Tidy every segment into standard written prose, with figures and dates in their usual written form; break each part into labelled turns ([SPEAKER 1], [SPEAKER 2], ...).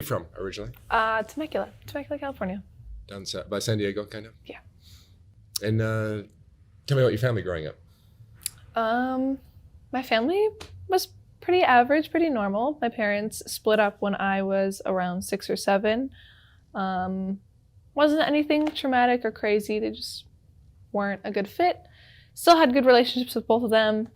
[SPEAKER 1] from originally?
[SPEAKER 2] Temecula, California.
[SPEAKER 1] Down south, by San Diego, kind of?
[SPEAKER 2] Yeah.
[SPEAKER 1] And tell me about your family growing up.
[SPEAKER 2] My family was pretty average, pretty normal. My parents split up when I was around 6 or 7. Wasn't anything traumatic or crazy. They just weren't a good fit. Still had good relationships with both of them.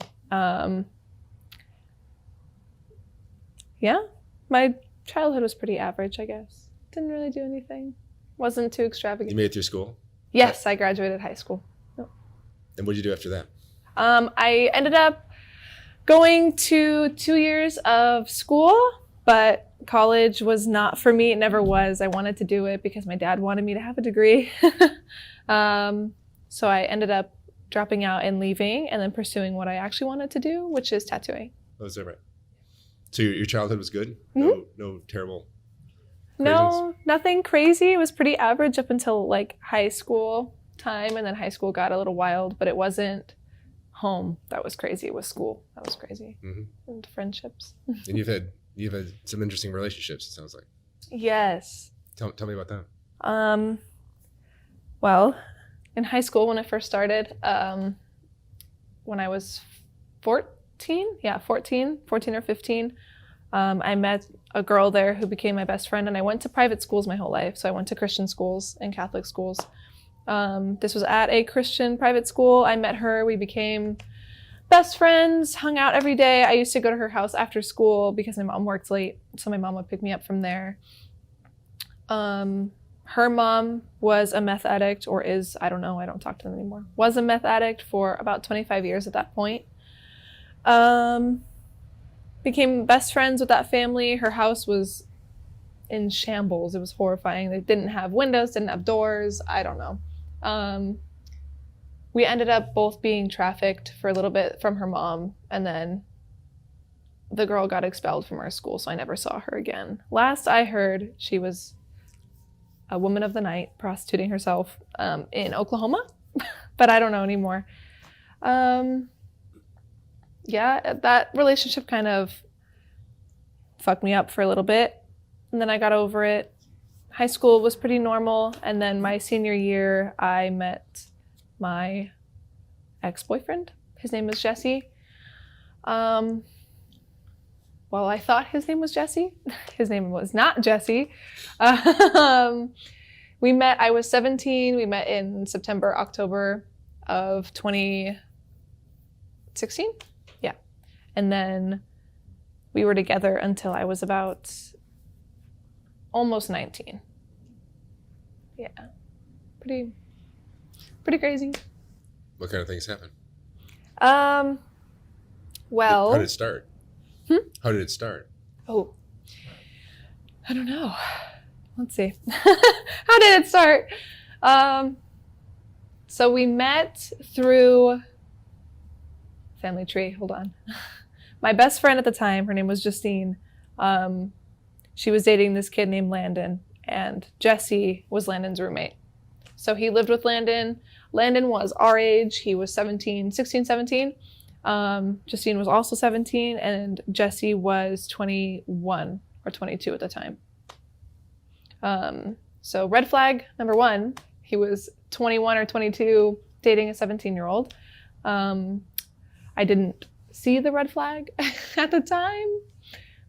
[SPEAKER 2] Yeah, my childhood was pretty average, I guess. Didn't really do anything. Wasn't too extravagant.
[SPEAKER 1] You made it through school?
[SPEAKER 2] Yes, I graduated high school. Yep.
[SPEAKER 1] And what did you do after that?
[SPEAKER 2] I ended up going to 2 years of school, but college was not for me. It never was. I wanted to do it because my dad wanted me to have a degree. So I ended up dropping out and leaving and then pursuing what I actually wanted to do, which is tattooing.
[SPEAKER 1] Oh, is that right? So your childhood was good?
[SPEAKER 2] Mm-hmm.
[SPEAKER 1] No terrible
[SPEAKER 2] No, nothing crazy. It was pretty average up until like high school time, and then high school got a little wild, but it wasn't home that was crazy. It was school that was crazy.
[SPEAKER 1] Mm-hmm.
[SPEAKER 2] And friendships.
[SPEAKER 1] And you've had some interesting relationships, it sounds like.
[SPEAKER 2] Yes.
[SPEAKER 1] Tell me about that.
[SPEAKER 2] Well, in high school when I first started, when I was 14 or 15, I met a girl there who became my best friend, and I went to private schools my whole life. So I went to Christian schools and Catholic schools. This was at a Christian private school. I met her. We became best friends, hung out every day. I used to go to her house after school because my mom worked late, so my mom would pick me up from there. Her mom was a meth addict, or is, I don't know, I don't talk to them anymore, was a meth addict for about 25 years at that point. Became best friends with that family. Her house was in shambles. It was horrifying. They didn't have windows, didn't have doors. I don't know. We ended up both being trafficked for a little bit from her mom, and then the girl got expelled from our school, so I never saw her again. Last I heard, she was a woman of the night, prostituting herself in Oklahoma, but I don't know anymore. Yeah, that relationship kind of fucked me up for a little bit, and then I got over it. High school was pretty normal, and then my senior year, I met my ex-boyfriend. His name was Jesse. Well, I thought his name was Jesse. His name was not Jesse. We met, I was 17. We met in September, October of 2016. Yeah. And then we were together until I was about almost 19. Yeah. Pretty crazy.
[SPEAKER 1] What kind of things happened?
[SPEAKER 2] Well.
[SPEAKER 1] How did it start? How did it start?
[SPEAKER 2] Oh, I don't know. Let's see. How did it start? So we met through family tree. Hold on. My best friend at the time, her name was Justine. She was dating this kid named Landon, and Jesse was Landon's roommate. So he lived with Landon. Landon was our age. He was 16, 17. Justine was also 17, and Jesse was 21 or 22 at the time. So red flag number 1, he was 21 or 22 dating a 17-year-old. I didn't see the red flag at the time,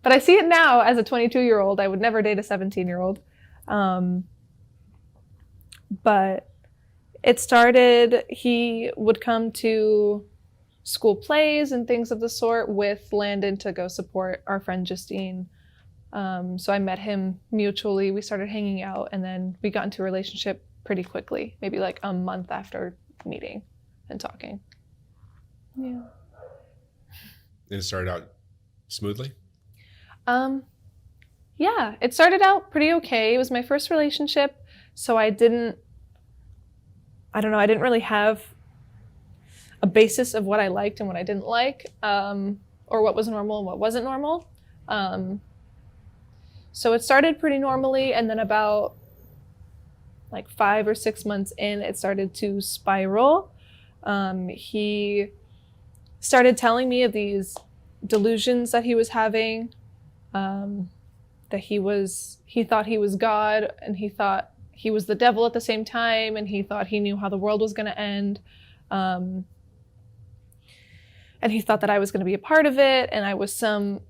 [SPEAKER 2] but I see it now as a 22-year-old. I would never date a 17-year-old. But it started, he would come to school plays and things of the sort with Landon to go support our friend Justine. So I met him mutually. We started hanging out, and then we got into a relationship pretty quickly, maybe like a month after meeting and talking. Yeah.
[SPEAKER 1] And it started out smoothly?
[SPEAKER 2] Yeah, it started out pretty okay. It was my first relationship, so I didn't really have a basis of what I liked and what I didn't like, or what was normal and what wasn't normal. So it started pretty normally, and then about like 5 or 6 months in, it started to spiral. He started telling me of these delusions that he was having. that he thought he was God, and he thought he was the devil at the same time, and he thought he knew how the world was going to end. And he thought that I was going to be a part of it, and I was some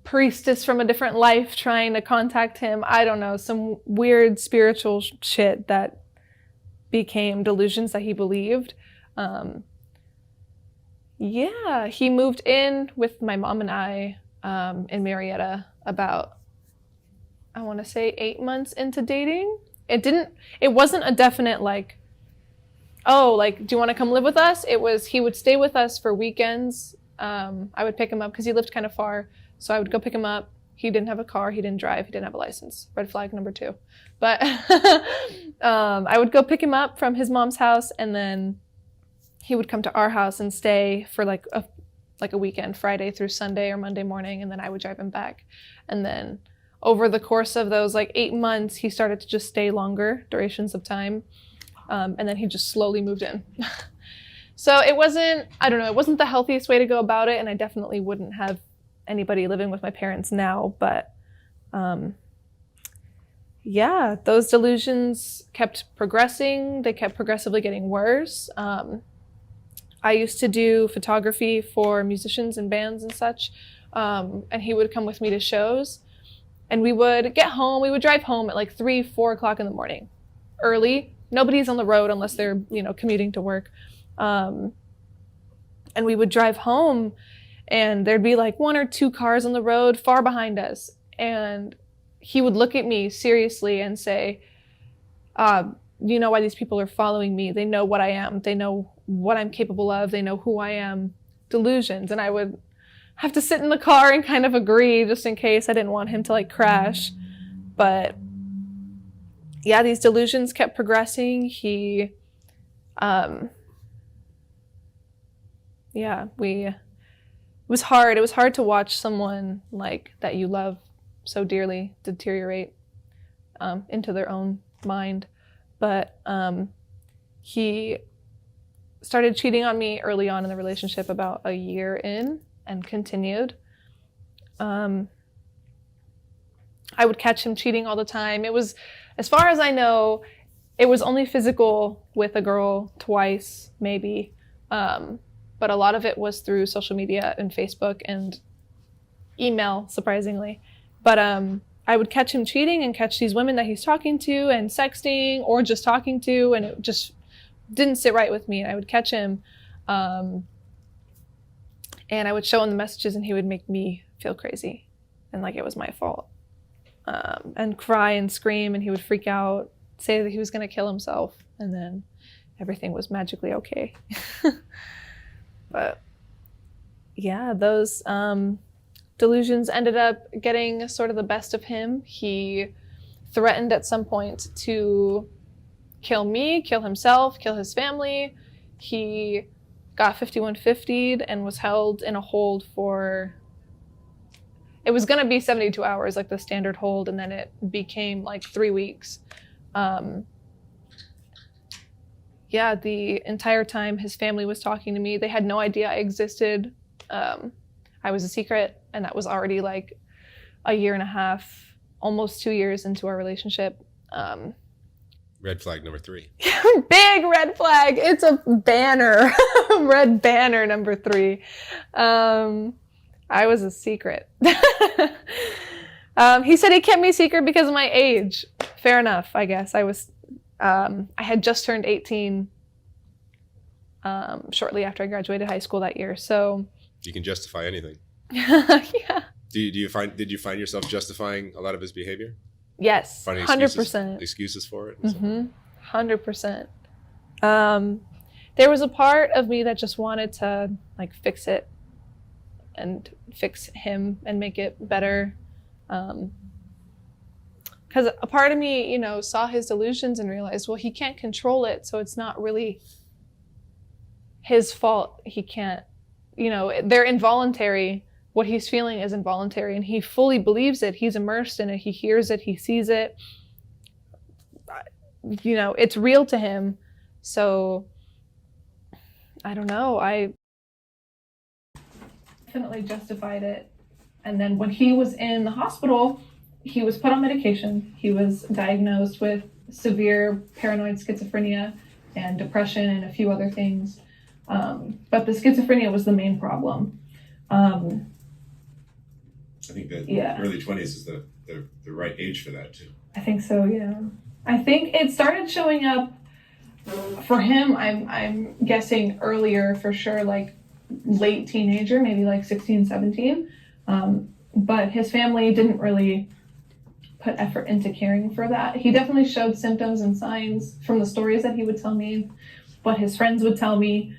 [SPEAKER 2] priestess from a different life trying to contact him. I don't know, some weird spiritual shit that became delusions that he believed. He moved in with my mom and I in Marietta about, I want to say 8 months into dating. It wasn't a definite like, oh, like, do you want to come live with us? It was, he would stay with us for weekends. I would pick him up because he lived kind of far. So I would go pick him up. He didn't have a car. He didn't drive. He didn't have a license. Red flag number 2. But I would go pick him up from his mom's house, and then he would come to our house and stay for like a weekend, Friday through Sunday or Monday morning, and then I would drive him back. And then over the course of those like 8 months, he started to just stay longer durations of time. And then he just slowly moved in. So it wasn't the healthiest way to go about it. And I definitely wouldn't have anybody living with my parents now. But those delusions kept progressing. They kept progressively getting worse. I used to do photography for musicians and bands and such. And he would come with me to shows. And we would drive home at like 3, 4 o'clock in the morning, early. Nobody's on the road unless they're, commuting to work. And we would drive home, and there'd be like 1 or 2 cars on the road far behind us. And he would look at me seriously and say, you know why these people are following me? They know what I am. They know what I'm capable of. They know who I am. Delusions. And I would have to sit in the car and kind of agree just in case I didn't want him to like crash. But yeah, these delusions kept progressing. It was hard. It was hard to watch someone like that you love so dearly deteriorate into their own mind. But he started cheating on me early on in the relationship, about a year in, and continued. I would catch him cheating all the time. It was, as far as I know, it was only physical with a girl twice, maybe. But a lot of it was through social media and Facebook and email, surprisingly. But I would catch him cheating and catch these women that he's talking to and sexting or just talking to, and it just didn't sit right with me. And I would catch him, and I would show him the messages, and he would make me feel crazy and like it was my fault. And cry and scream, and he would freak out, say that he was going to kill himself, and then everything was magically okay. But yeah, those delusions ended up getting sort of the best of him. He threatened at some point to kill me, kill himself, kill his family. He got 5150'd and was held in a hold for, it was going to be 72 hours, like the standard hold, and then it became like 3 weeks. The entire time his family was talking to me, they had no idea I existed. I was a secret, and that was already like a year and a half, almost 2 years into our relationship.
[SPEAKER 1] Red flag number 3.
[SPEAKER 2] Big red flag. It's a banner. Red banner number 3. I was a secret. He said he kept me secret because of my age. Fair enough, I guess. I had just turned 18 shortly after I graduated high school that year. So
[SPEAKER 1] you can justify anything.
[SPEAKER 2] Yeah.
[SPEAKER 1] Did you find yourself justifying a lot of his behavior?
[SPEAKER 2] Yes,
[SPEAKER 1] Finding
[SPEAKER 2] 100%.
[SPEAKER 1] Excuses for it?
[SPEAKER 2] 100%. There was a part of me that just wanted to like fix it and fix him and make it better. Because a part of me, saw his delusions and realized, well, he can't control it, so it's not really his fault. He can't, they're involuntary. What he's feeling is involuntary, and he fully believes it. He's immersed in it. He hears it. He sees it. It's real to him. So I don't know. I definitely justified it And then when he was in the hospital, he was put on medication. He was diagnosed with severe paranoid schizophrenia and depression and a few other things. But the schizophrenia was the main problem.
[SPEAKER 1] I think that
[SPEAKER 2] Yeah.
[SPEAKER 1] early 20s is the right age for that too.
[SPEAKER 2] I think so, yeah. I think it started showing up for him, I'm guessing earlier for sure, like late teenager, maybe like 16, 17. But his family didn't really put effort into caring for that. He definitely showed symptoms and signs from the stories that he would tell me, what his friends would tell me.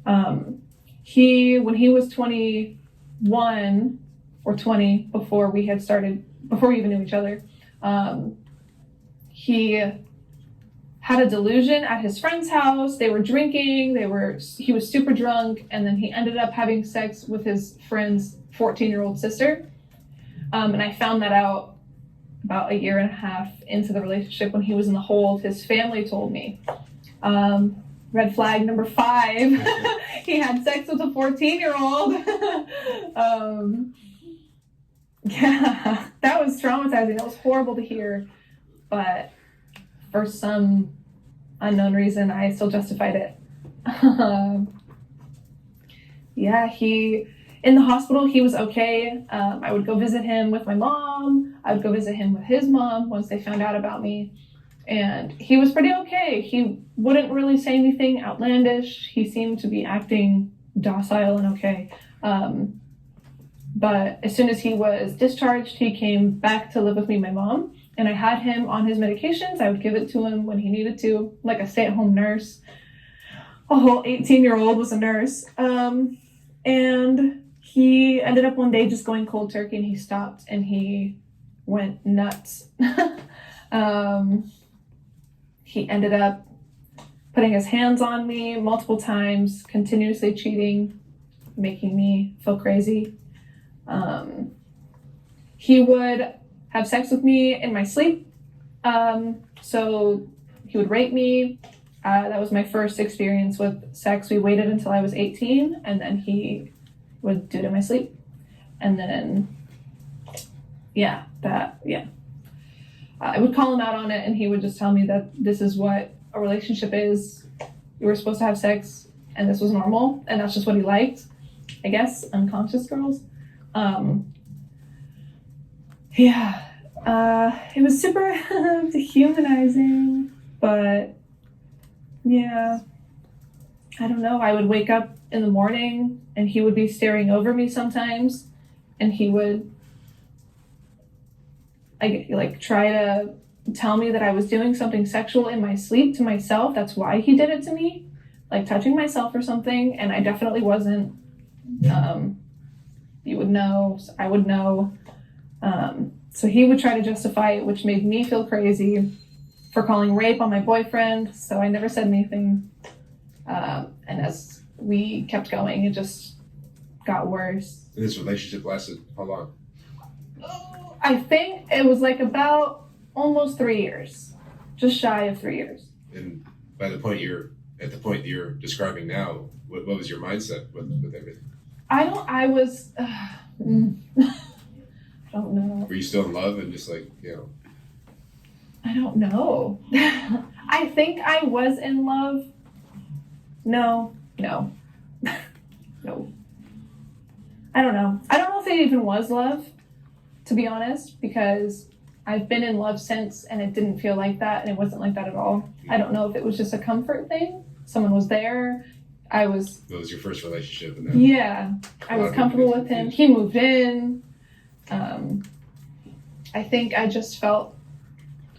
[SPEAKER 2] When he was 21 or 20, before we even knew each other, he had a delusion at his friend's house. They were drinking, he was super drunk, and then he ended up having sex with his friend's 14-year-old sister. And I found that out about a year and a half into the relationship when he was in the hold. His family told me. Red flag number 5. He had sex with a 14-year-old. Yeah, that was traumatizing. That was horrible to hear. But for some unknown reason, I still justified it. Yeah, in the hospital, he was okay. I would go visit him with my mom. I would go visit him with his mom once they found out about me. And he was pretty okay. He wouldn't really say anything outlandish. He seemed to be acting docile and okay. But as soon as he was discharged, he came back to live with me and my mom. And I had him on his medications. I would give it to him when he needed to, like a stay-at-home nurse. A whole 18-year-old was a nurse. And he ended up one day just going cold turkey, and he stopped and he went nuts. He ended up putting his hands on me multiple times, continuously cheating, making me feel crazy. He would have sex with me in my sleep. So he would rape me. That was my first experience with sex. We waited until I was 18, and then he would do it in my sleep. And then, I would call him out on it, and he would just tell me that this is what a relationship is. You were supposed to have sex, and this was normal, and that's just what he liked. I guess, unconscious girls. It was super dehumanizing, but yeah, I don't know. I would wake up in the morning and he would be staring over me sometimes, and he would try to tell me that I was doing something sexual in my sleep to myself. That's why he did it to me, like touching myself or something, and I definitely wasn't. You would know, I would know. So he would try to justify it, which made me feel crazy for calling rape on my boyfriend. So I never said anything. And as we kept going, it just got worse.
[SPEAKER 1] And this relationship lasted how long?
[SPEAKER 2] I think it was like about almost 3 years, just shy of 3 years.
[SPEAKER 1] And at the point you're describing now, what was your mindset with everything?
[SPEAKER 2] I don't know.
[SPEAKER 1] Were you still in love and just
[SPEAKER 2] I don't know. I think I was in love. No. No. I don't know. I don't know if it even was love, to be honest, because I've been in love since, and it didn't feel like that, and it wasn't like that at all. I don't know if it was just a comfort thing. Someone was there. That was your first relationship. And then I was comfortable with him. He moved in. I think I just felt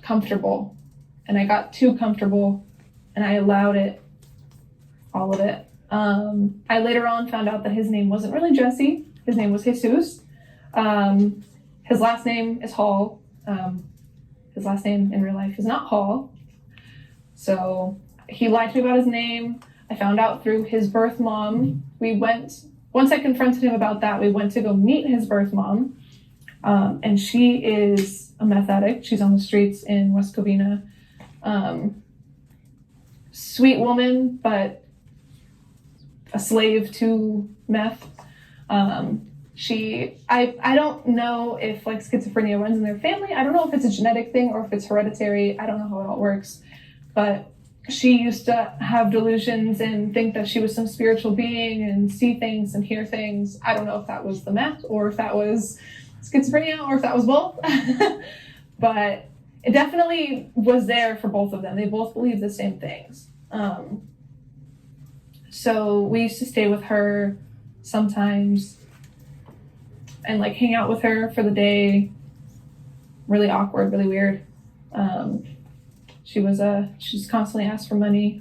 [SPEAKER 2] comfortable, and I got too comfortable, and I allowed it, all of it. I later on found out that his name wasn't really Jesse. His name was Jesus. His last name is Hall. His last name in real life is not Hall. So he lied to me about his name. I found out through his birth mom. Once I confronted him about that, we went to go meet his birth mom. And she is a meth addict. She's on the streets in West Covina. Sweet woman, but a slave to meth. I don't know if like schizophrenia runs in their family. I don't know if it's a genetic thing or if it's hereditary. I don't know how it all works. But she used to have delusions and think that she was some spiritual being and see things and hear things. I don't know if that was the meth or if that was schizophrenia or if that was both. But it definitely was there for both of them. They both believed the same things. So we used to stay with her sometimes and like hang out with her for the day. Really awkward, really weird. She just constantly asked for money.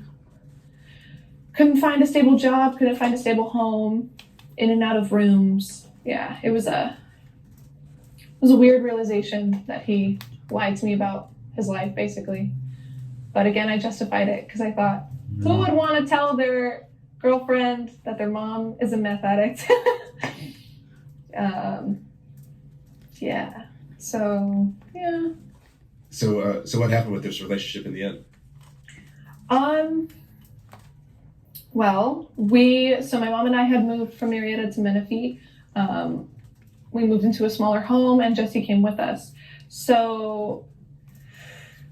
[SPEAKER 2] Couldn't find a stable job, couldn't find a stable home, in and out of rooms. Yeah, it was a weird realization that he lied to me about his life, basically. But again, I justified it because I thought, who would want to tell their girlfriend that their mom is a meth addict? Yeah. So, yeah.
[SPEAKER 1] So what happened with this relationship in the end?
[SPEAKER 2] Well, my mom and I had moved from Marietta to Menifee. We moved into a smaller home and Jesse came with us. So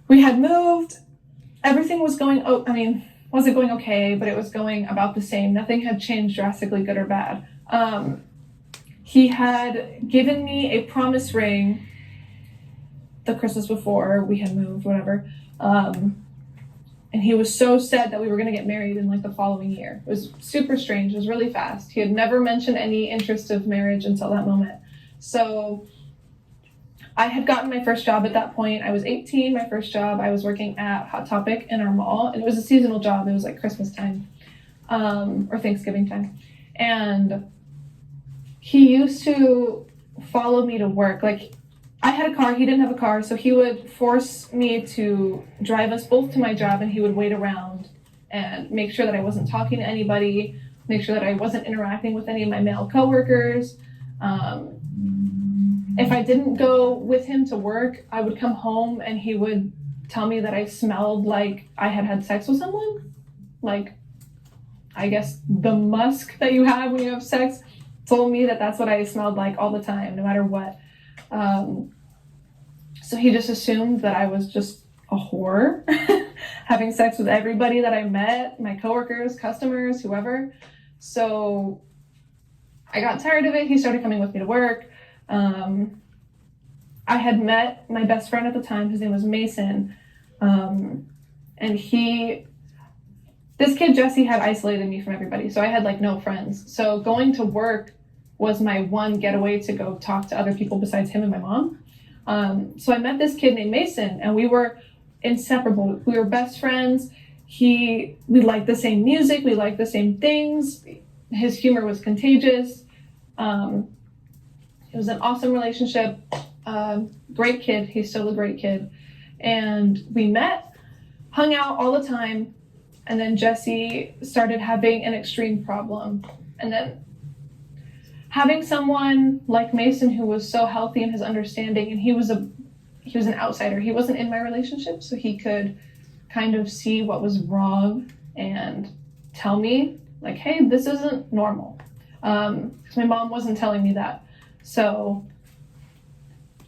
[SPEAKER 2] we had moved. Everything was going, wasn't going okay, but it was going about the same. Nothing had changed drastically, good or bad. He had given me a promise ring the Christmas before we had moved, whatever. And he was so sad that we were going to get married in like the following year. It was super strange. It was really fast. He had never mentioned any interest of marriage until that moment. So I had gotten my first job at that point. I was 18, my first job. I was working at Hot Topic in our mall, and it was a seasonal job. It was like Christmas time, or Thanksgiving time. And he used to follow me to work. Like, I had a car, he didn't have a car, so he would force me to drive us both to my job, and he would wait around and make sure that I wasn't talking to anybody, make sure that I wasn't interacting with any of my male coworkers. If I didn't go with him to work, I would come home and he would tell me that I smelled like I had had sex with someone. Like, I guess the musk that you have when you have sex told me that that's what I smelled like all the time, no matter what. So he just assumed that I was just a whore, having sex with everybody that I met, my coworkers, customers, whoever. So I got tired of it. He started coming with me to work. I had met my best friend at the time. His name was Mason. And this kid, Jesse, had isolated me from everybody. So I had like no friends. So going to work was my one getaway to go talk to other people besides him and my mom. So I met this kid named Mason, and we were inseparable. We were best friends. We liked the same music. We liked the same things. His humor was contagious. It was an awesome relationship. Great kid. He's still a great kid. And we met, hung out all the time. And then Jesse started having an extreme problem. And then having someone like Mason who was so healthy in his understanding, and he was an outsider. He wasn't in my relationship, so he could kind of see what was wrong and tell me, like, hey, this isn't normal. Because my mom wasn't telling me that. So,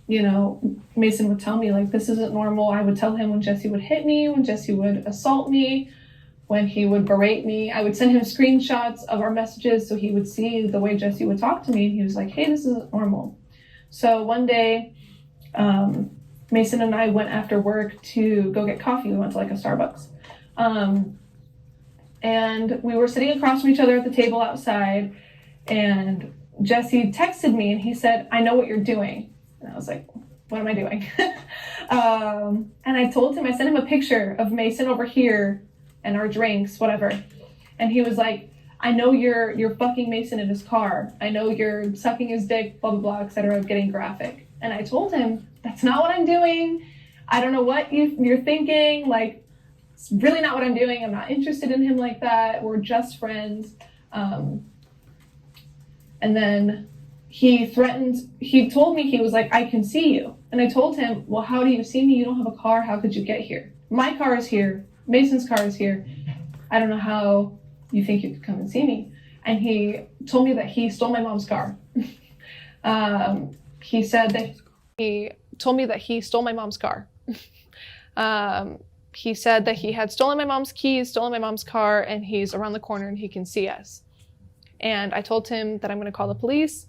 [SPEAKER 2] Mason would tell me, like, this isn't normal. I would tell him when Jesse would hit me, when Jesse would assault me, when he would berate me. I would send him screenshots of our messages so he would see the way Jesse would talk to me, and he was like, hey, this isn't normal. So one day, Mason and I went after work to go get coffee. We went to like a Starbucks. And we were sitting across from each other at the table outside, and Jesse texted me and he said, I know what you're doing. And I was like, what am I doing? And I told him, I sent him a picture of Mason over here and our drinks, whatever. And he was like, I know you're fucking Mason in his car. I know you're sucking his dick, blah, blah, blah, etc., getting graphic. And I told him, that's not what I'm doing. I don't know what you're thinking. Like, it's really not what I'm doing. I'm not interested in him like that. We're just friends. And then he told me, he was like, I can see you. And I told him, well, how do you see me? You don't have a car. How could you get here? My car is here. Mason's car is here. I don't know how you think you could come and see me. And he told me that he stole my mom's car. He said that he told me that he stole my mom's car. He said that he had stolen my mom's keys, stolen my mom's car, and he's around the corner and he can see us. And I told him that I'm going to call the police,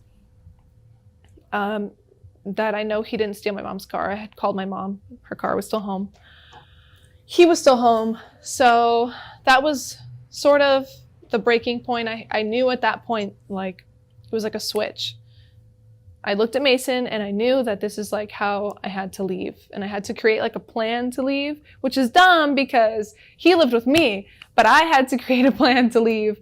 [SPEAKER 2] that I know he didn't steal my mom's car. I had called my mom. Her car was still home. He was still home. So that was sort of the breaking point. I knew at that point, like, it was like a switch. I looked at Mason and I knew that this is like how I had to leave. And I had to create like a plan to leave, which is dumb because he lived with me, but I had to create a plan to leave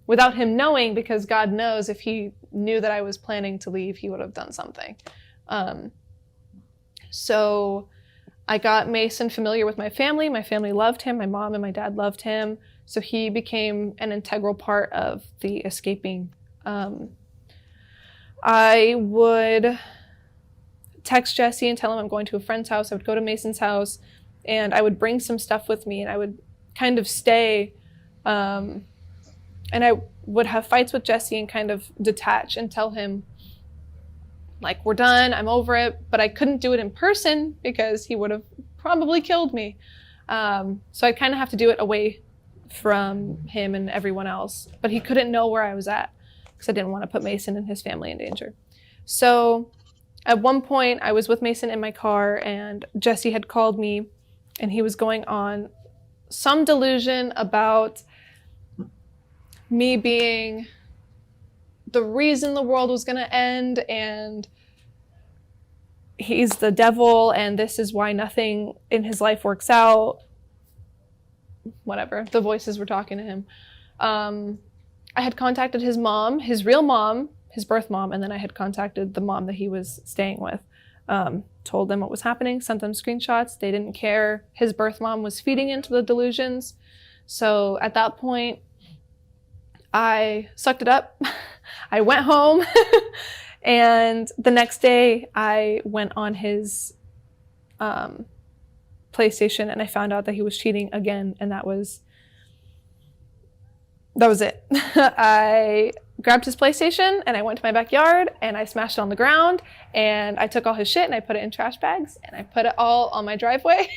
[SPEAKER 2] without him knowing, because God knows if he knew that I was planning to leave, he would have done something. So I got Mason familiar with my family. My family loved him. My mom and my dad loved him. So he became an integral part of the escaping. I would text Jesse and tell him I'm going to a friend's house. I would go to Mason's house and I would bring some stuff with me and I would kind of stay. And I would have fights with Jesse and kind of detach and tell him, like, we're done, I'm over it. But I couldn't do it in person because he would have probably killed me. So I'd kind of have to do it away from him and everyone else. But he couldn't know where I was at because I didn't want to put Mason and his family in danger. So at one point, I was with Mason in my car and Jesse had called me and he was going on some delusion about me being the reason the world was going to end and he's the devil and this is why nothing in his life works out. Whatever. The voices were talking to him. I had contacted his mom, his real mom, his birth mom, and then I had contacted the mom that he was staying with. Told them what was happening, sent them screenshots. They didn't care. His birth mom was feeding into the delusions. So at that point, I sucked it up. I went home and the next day I went on his PlayStation and I found out that he was cheating again, and that was it. I grabbed his PlayStation and I went to my backyard and I smashed it on the ground and I took all his shit and I put it in trash bags and I put it all on my driveway.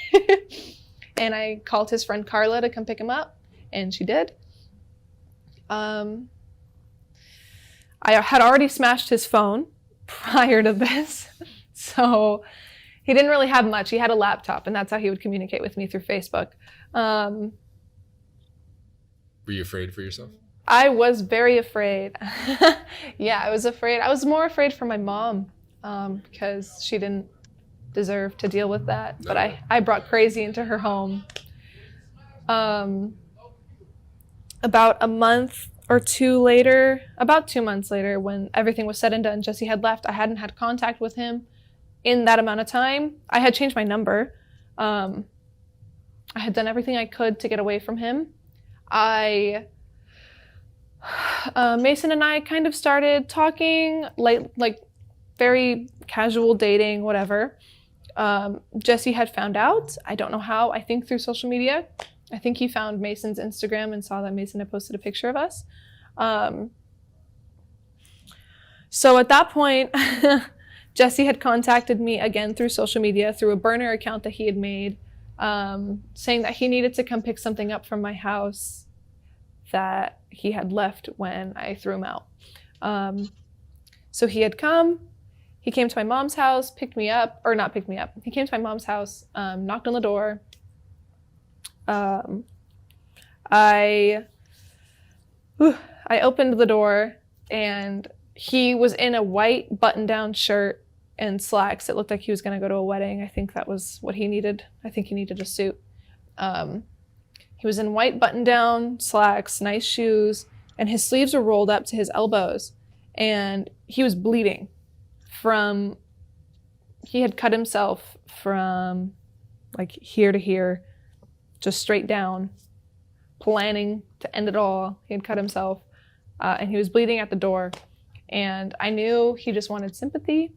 [SPEAKER 2] And I called his friend Carla to come pick him up, and she did. I had already smashed his phone prior to this, so he didn't really have much. He had a laptop, and that's how he would communicate with me, through Facebook.
[SPEAKER 3] Were you afraid for yourself?
[SPEAKER 2] I was very afraid. Yeah, I was afraid. I was more afraid for my mom because she didn't deserve to deal with that. But I brought crazy into her home. About a month or two later, about 2 months later, when everything was said and done, Jesse had left. I hadn't had contact with him in that amount of time. I had changed my number. I had done everything I could to get away from him. Mason and I kind of started talking, like very casual dating, whatever. Jesse had found out. I don't know how. I think through social media. I think he found Mason's Instagram and saw that Mason had posted a picture of us. So at that point, Jesse had contacted me again through social media, through a burner account that he had made, saying that he needed to come pick something up from my house that he had left when I threw him out. So he had come. He came to my mom's house, picked me up, or not picked me up. He came to my mom's house, knocked on the door. I opened the door and he was in a white button-down shirt and slacks. It looked like he was going to go to a wedding. I think that was what he needed. I think he needed a suit. He was in white button-down slacks, nice shoes, and his sleeves were rolled up to his elbows. And he was bleeding he had cut himself from like here to here, just straight down, planning to end it all. He had cut himself, and he was bleeding at the door. And I knew he just wanted sympathy.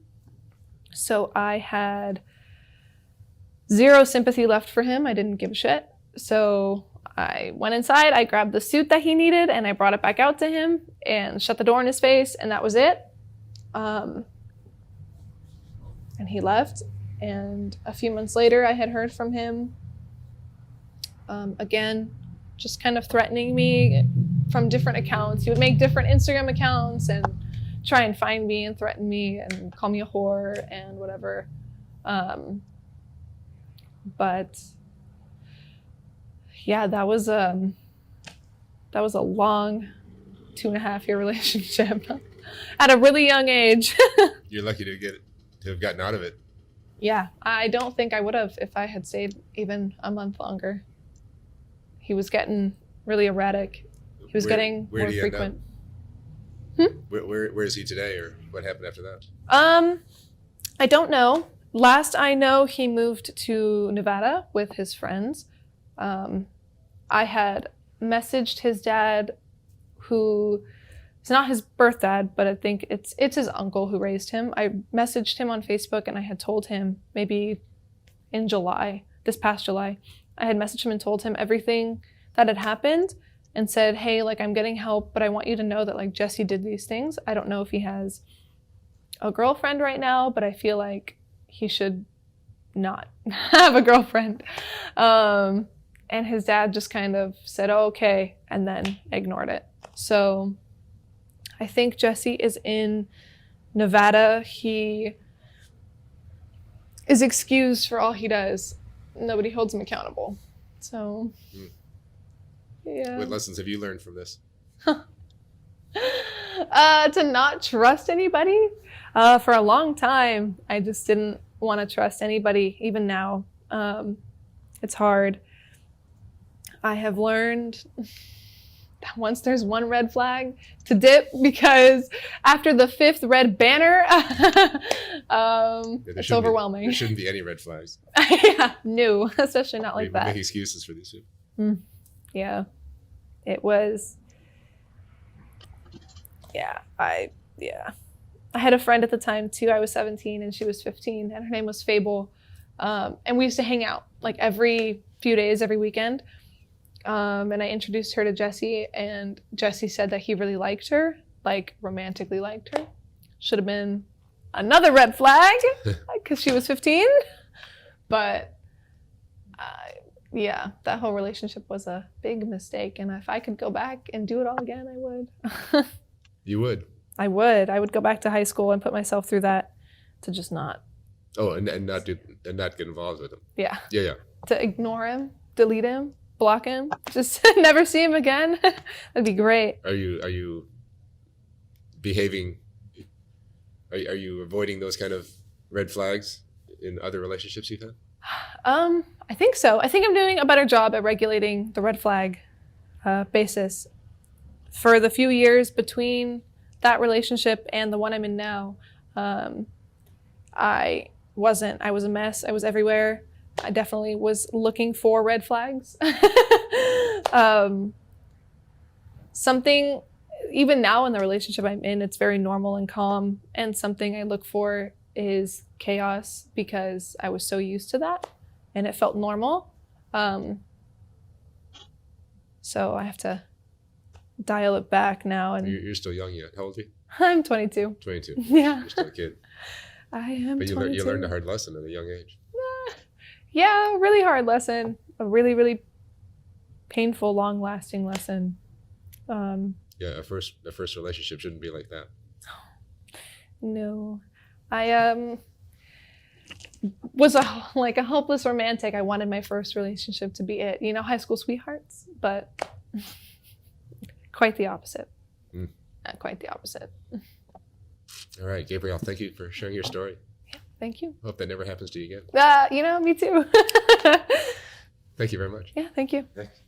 [SPEAKER 2] So I had zero sympathy left for him. I didn't give a shit. So I went inside, I grabbed the suit that he needed, and I brought it back out to him and shut the door in his face, and that was it. And he left. And a few months later, I had heard from him again, just kind of threatening me from different accounts. He would make different Instagram accounts and try and find me and threaten me and call me a whore and whatever. But yeah, that was a long 2.5-year relationship at a really young age.
[SPEAKER 1] You're lucky to have gotten out of it.
[SPEAKER 2] Yeah, I don't think I would have if I had stayed even a month longer. He was getting really erratic. He was getting more frequent.
[SPEAKER 1] Where is he today, or what happened after that?
[SPEAKER 2] I don't know. Last I know, he moved to Nevada with his friends. I had messaged his dad, who is not his birth dad, but I think it's his uncle who raised him. I messaged him on Facebook, and I had told him maybe in July, this past July, I had messaged him and told him everything that had happened and said, hey, like, I'm getting help, but I want you to know that, like, Jesse did these things. I don't know if he has a girlfriend right now, but I feel like he should not have a girlfriend. And his dad just kind of said, oh, okay, and then ignored it. So I think Jesse is in Nevada. He is excused for all he does. Nobody holds him accountable. So, yeah.
[SPEAKER 1] What lessons have you learned from this?
[SPEAKER 2] To not trust anybody. For a long time, I just didn't want to trust anybody. Even now, it's hard. I have learned that once there's one red flag, to dip, because after the 5th red banner, it's overwhelming.
[SPEAKER 1] There shouldn't be any red flags.
[SPEAKER 2] Yeah, no, especially not like that.
[SPEAKER 1] Make excuses for these people.
[SPEAKER 2] Yeah, it was. Yeah, I had a friend at the time too. I was 17 and she was 15, and her name was Fable. And we used to hang out like every few days, every weekend. And I introduced her to Jesse, and Jesse said that he really liked her, like romantically liked her. Should have been another red flag because she was 15. But yeah, that whole relationship was a big mistake. And if I could go back and do it all again, I would.
[SPEAKER 1] You would?
[SPEAKER 2] I would. I would go back to high school and put myself through that to just not.
[SPEAKER 1] Oh, and not get involved with him.
[SPEAKER 2] Yeah.
[SPEAKER 1] Yeah.
[SPEAKER 2] To ignore him, delete him, block him, just never see him again. That'd be great.
[SPEAKER 1] Are you behaving? Are you avoiding those kind of red flags in other relationships you've had?
[SPEAKER 2] I think so. I think I'm doing a better job at regulating the red flag basis. For the few years between that relationship and the one I'm in now, I was a mess. I was everywhere. I definitely was looking for red flags. Something, even now in the relationship I'm in, it's very normal and calm. And something I look for is chaos, because I was so used to that and it felt normal. So I have to dial it back now. And
[SPEAKER 1] you're still young yet. How old are you?
[SPEAKER 2] I'm 22.
[SPEAKER 1] 22.
[SPEAKER 2] Yeah.
[SPEAKER 1] You're still a kid.
[SPEAKER 2] I am. But 22.
[SPEAKER 1] You learned a hard lesson at a young age.
[SPEAKER 2] Yeah, really hard lesson. A really, really painful, long-lasting lesson.
[SPEAKER 1] Yeah, a first relationship shouldn't be like that.
[SPEAKER 2] No, I was a hopeless romantic. I wanted my first relationship to be it. You know, high school sweethearts, but quite the opposite. Quite the opposite.
[SPEAKER 1] All right, Gabrielle, thank you for sharing your story.
[SPEAKER 2] Yeah, thank you.
[SPEAKER 1] Hope that never happens to you again.
[SPEAKER 2] Me too.
[SPEAKER 1] Thank you very much.
[SPEAKER 2] Yeah, thank you.
[SPEAKER 1] Thanks.